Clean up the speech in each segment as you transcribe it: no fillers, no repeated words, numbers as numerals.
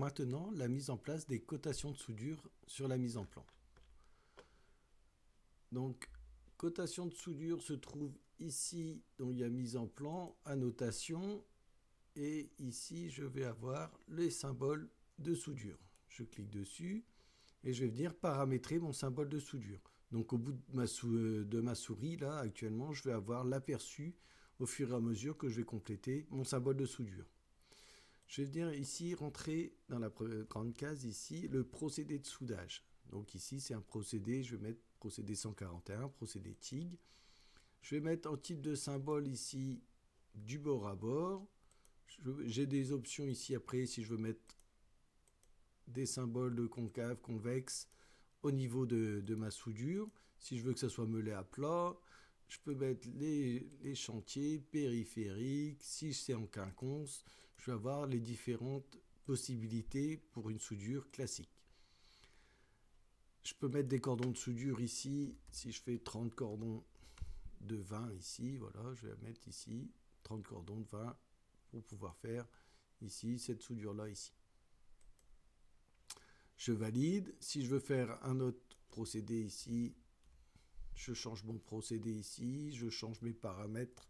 Maintenant, la mise en place des cotations de soudure sur la mise en plan. Donc, cotation de soudure se trouve ici, donc il y a mise en plan, annotation, et ici je vais avoir les symboles de soudure. Je clique dessus et je vais venir paramétrer mon symbole de soudure. Donc au bout de ma souris, là actuellement, je vais avoir l'aperçu au fur et à mesure que je vais compléter mon symbole de soudure. Je vais venir ici rentrer dans la grande case ici le procédé de soudage. Donc ici c'est un procédé, je vais mettre procédé 141, procédé TIG. Je vais mettre en type de symbole ici du bord à bord. J'ai des options ici après si je veux mettre des symboles de concave, convexe au niveau de ma soudure. Si je veux que ça soit meulé à plat, je peux mettre les chantiers périphériques. Si c'est en quinconce, je vais avoir les différentes possibilités pour une soudure classique. Je peux mettre des cordons de soudure ici. Si je fais 30 cordons de 20 ici, voilà, je vais mettre ici 30 cordons de 20 pour pouvoir faire ici cette soudure là ici. Je valide. Si je veux faire un autre procédé ici, je change mon procédé ici, je change mes paramètres.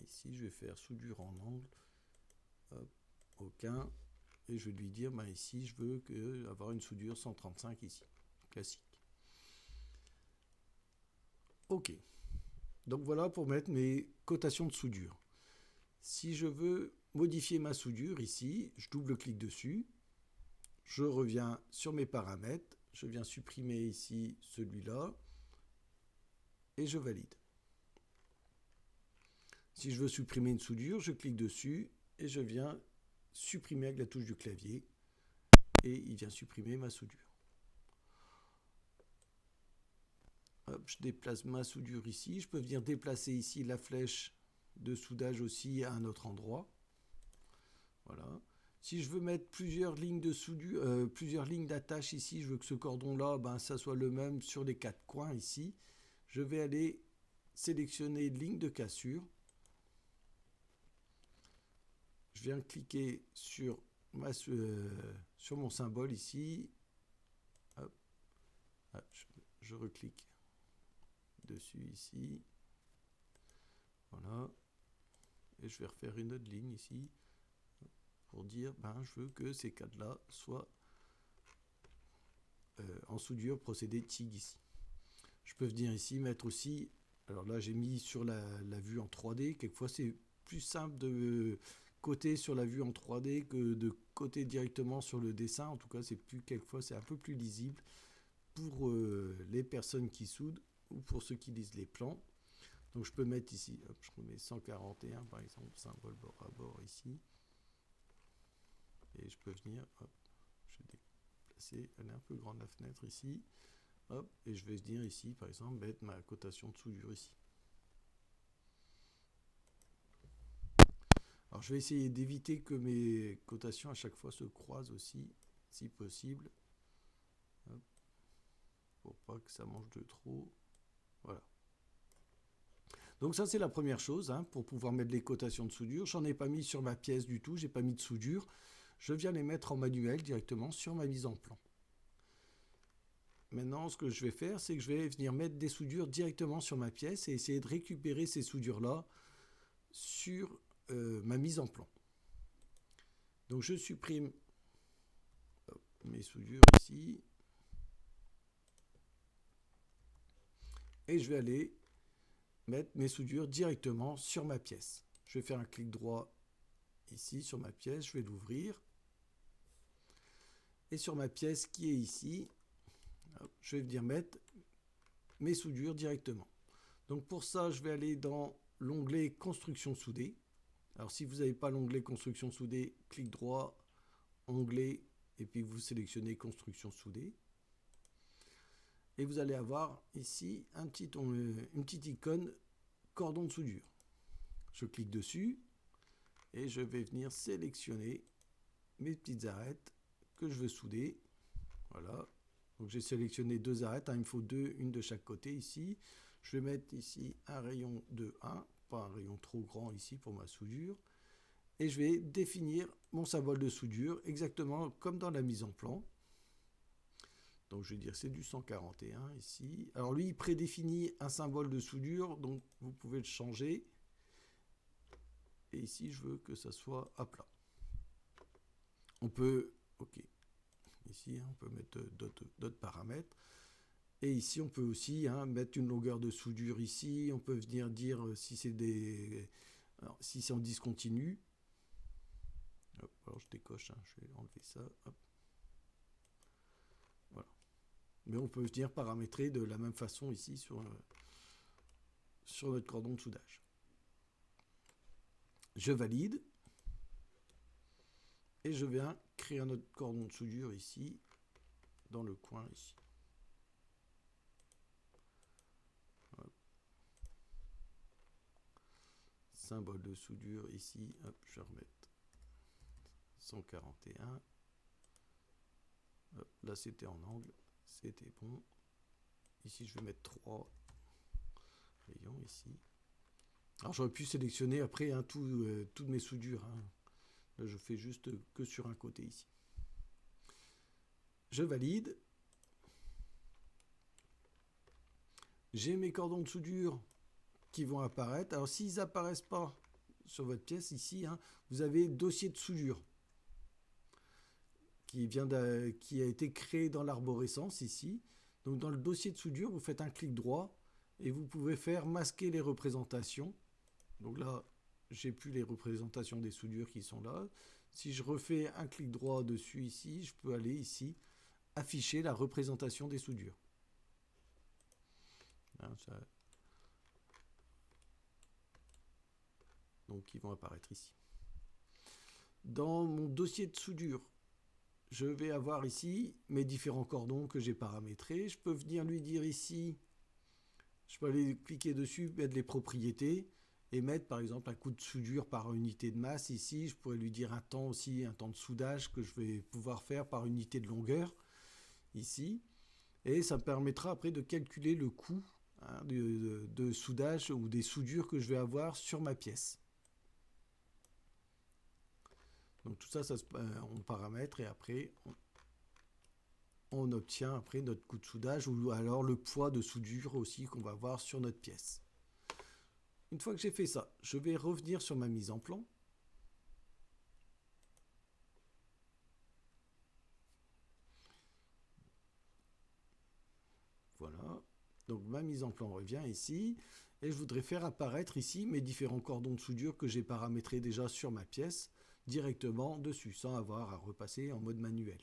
Ici, je vais faire soudure en angle. Hop, aucun. Et je vais lui dire, ben ici, je veux avoir une soudure 135 ici, classique. OK. Donc voilà pour mettre mes cotations de soudure. Si je veux modifier ma soudure ici, je double-clique dessus. Je reviens sur mes paramètres. Je viens supprimer ici celui-là. Et je valide. Si je veux supprimer une soudure, je clique dessus et je viens supprimer avec la touche du clavier. Et il vient supprimer ma soudure. Hop, je déplace ma soudure ici. Je peux venir déplacer ici la flèche de soudage aussi à un autre endroit. Voilà. Si je veux mettre plusieurs lignes de soudure, plusieurs lignes d'attache ici, je veux que ce cordon-là, ben, ça soit le même sur les quatre coins ici. Je vais aller sélectionner ligne de cassure. Je viens cliquer sur mon symbole ici. Hop. Ah, je reclique dessus ici. Voilà. Et je vais refaire une autre ligne ici pour dire ben, je veux que ces cadres-là soient en soudure procédé TIG ici. Je peux venir ici mettre aussi, alors là j'ai mis sur la vue en 3D, quelquefois c'est plus simple de coter sur la vue en 3D que de coter directement sur le dessin, en tout cas quelquefois c'est un peu plus lisible pour les personnes qui soudent ou pour ceux qui lisent les plans. Donc je peux mettre ici, hop, je remets 141 par exemple, symbole bord à bord ici. Et je peux venir, hop, je vais déplacer, elle est un peu grande la fenêtre ici. Hop, et je vais venir ici, par exemple, mettre ma cotation de soudure ici. Alors je vais essayer d'éviter que mes cotations à chaque fois se croisent aussi, si possible. Hop, pour pas que ça mange de trop. Voilà. Donc ça c'est la première chose, hein, pour pouvoir mettre les cotations de soudure. J'en ai pas mis sur ma pièce du tout, j'ai pas mis de soudure. Je viens les mettre en manuel directement sur ma mise en plan. Maintenant, ce que je vais faire, c'est que je vais venir mettre des soudures directement sur ma pièce et essayer de récupérer ces soudures-là sur ma mise en plan. Donc je supprime mes soudures ici. Et je vais aller mettre mes soudures directement sur ma pièce. Je vais faire un clic droit ici sur ma pièce, je vais l'ouvrir. Et sur ma pièce qui est ici, je vais venir mettre mes soudures directement. Donc pour ça, je vais aller dans l'onglet construction soudée. Alors si vous n'avez pas l'onglet construction soudée, clic droit, onglet, et puis vous sélectionnez construction soudée. Et vous allez avoir ici une petite icône cordon de soudure. Je clique dessus et je vais venir sélectionner mes petites arêtes que je veux souder. Voilà. Donc j'ai sélectionné deux arêtes, hein, il me faut deux, une de chaque côté ici. Je vais mettre ici un rayon de 1, pas un rayon trop grand ici pour ma soudure. et je vais définir mon symbole de soudure exactement comme dans la mise en plan. Donc je vais dire c'est du 141 ici. Alors lui il prédéfinit un symbole de soudure, donc vous pouvez le changer. Et ici je veux que ça soit à plat. On peut, ok, ici on peut mettre d'autres paramètres. Et ici on peut aussi mettre une longueur de soudure ici. On peut venir dire si c'est si c'est en discontinu. Hop, alors je décoche, je vais enlever ça. Hop. Voilà. Mais on peut venir paramétrer de la même façon ici sur notre cordon de soudage. Je valide. Et je viens créer un autre cordon de soudure ici, dans le coin ici. Hop. Symbole de soudure ici. Hop, je vais remettre 141. Hop, là c'était en angle, c'était bon. Ici je vais mettre 3 rayons ici. Alors j'aurais pu sélectionner après toutes mes soudures. Là je fais juste que sur un côté ici. Je valide. J'ai mes cordons de soudure qui vont apparaître. Alors s'ils n'apparaissent pas sur votre pièce ici, vous avez dossier de soudure qui a été créé dans l'arborescence ici. Donc dans le dossier de soudure, vous faites un clic droit et vous pouvez faire masquer les représentations. Donc là, j'ai plus les représentations des soudures qui sont là. Si je refais un clic droit dessus ici, je peux aller ici, afficher la représentation des soudures. Donc ils vont apparaître ici. Dans mon dossier de soudure, je vais avoir ici mes différents cordons que j'ai paramétrés. Je peux venir lui dire ici, je peux aller cliquer dessus, mettre les propriétés et mettre par exemple un coup de soudure par unité de masse ici. Je pourrais lui dire un temps aussi, un temps de soudage que je vais pouvoir faire par unité de longueur ici. Et ça me permettra après de calculer le coût de soudage ou des soudures que je vais avoir sur ma pièce. Donc tout ça, on paramètre et après on obtient après notre coût de soudage ou alors le poids de soudure aussi qu'on va avoir sur notre pièce. Une fois que j'ai fait ça, je vais revenir sur ma mise en plan. Voilà. Donc ma mise en plan revient ici et je voudrais faire apparaître ici mes différents cordons de soudure que j'ai paramétrés déjà sur ma pièce directement dessus sans avoir à repasser en mode manuel.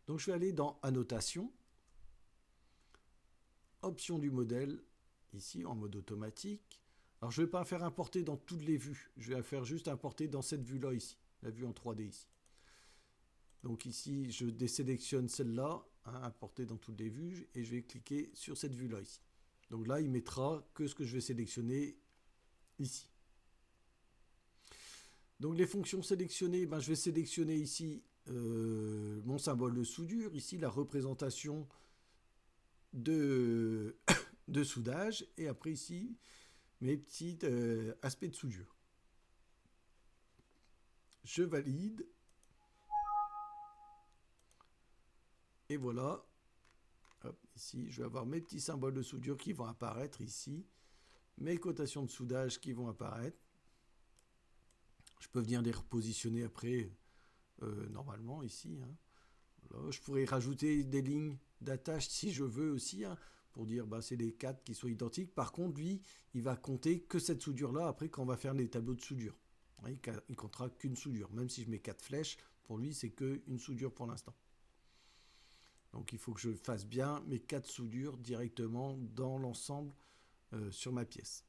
Donc je vais aller dans annotation, option du modèle ici en mode automatique. Alors je ne vais pas faire importer dans toutes les vues, je vais faire juste importer dans cette vue là ici, la vue en 3D ici. Donc ici je désélectionne celle-là, importer dans toutes les vues, et je vais cliquer sur cette vue là ici. Donc là il mettra que ce que je vais sélectionner ici. Donc les fonctions sélectionnées, je vais sélectionner ici mon symbole de soudure, ici la représentation de soudage, et après ici mes petits aspects de soudure. Je valide. Et voilà. Hop, ici, je vais avoir mes petits symboles de soudure qui vont apparaître ici. Mes cotations de soudage qui vont apparaître. Je peux venir les repositionner après, normalement, ici. Voilà. Je pourrais rajouter des lignes d'attache si je veux aussi, pour dire c'est les 4 qui sont identiques. Par contre, lui, il va compter que cette soudure-là après quand on va faire les tableaux de soudure. Il ne comptera qu'une soudure. Même si je mets 4 flèches, pour lui, c'est qu'une soudure pour l'instant. Donc il faut que je fasse bien mes 4 soudures directement dans l'ensemble sur ma pièce,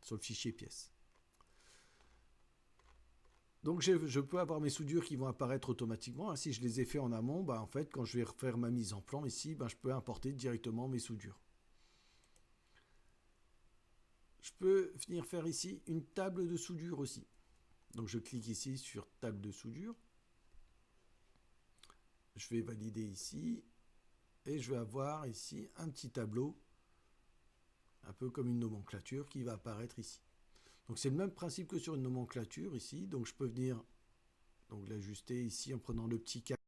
sur le fichier pièce. Donc je peux avoir mes soudures qui vont apparaître automatiquement. Si je les ai fait en amont, en fait, quand je vais refaire ma mise en plan ici, je peux importer directement mes soudures. Je peux venir faire ici une table de soudure aussi. Donc je clique ici sur table de soudure. Je vais valider ici et je vais avoir ici un petit tableau, un peu comme une nomenclature qui va apparaître ici. Donc c'est le même principe que sur une nomenclature ici. Donc je peux venir l'ajuster ici en prenant le petit 4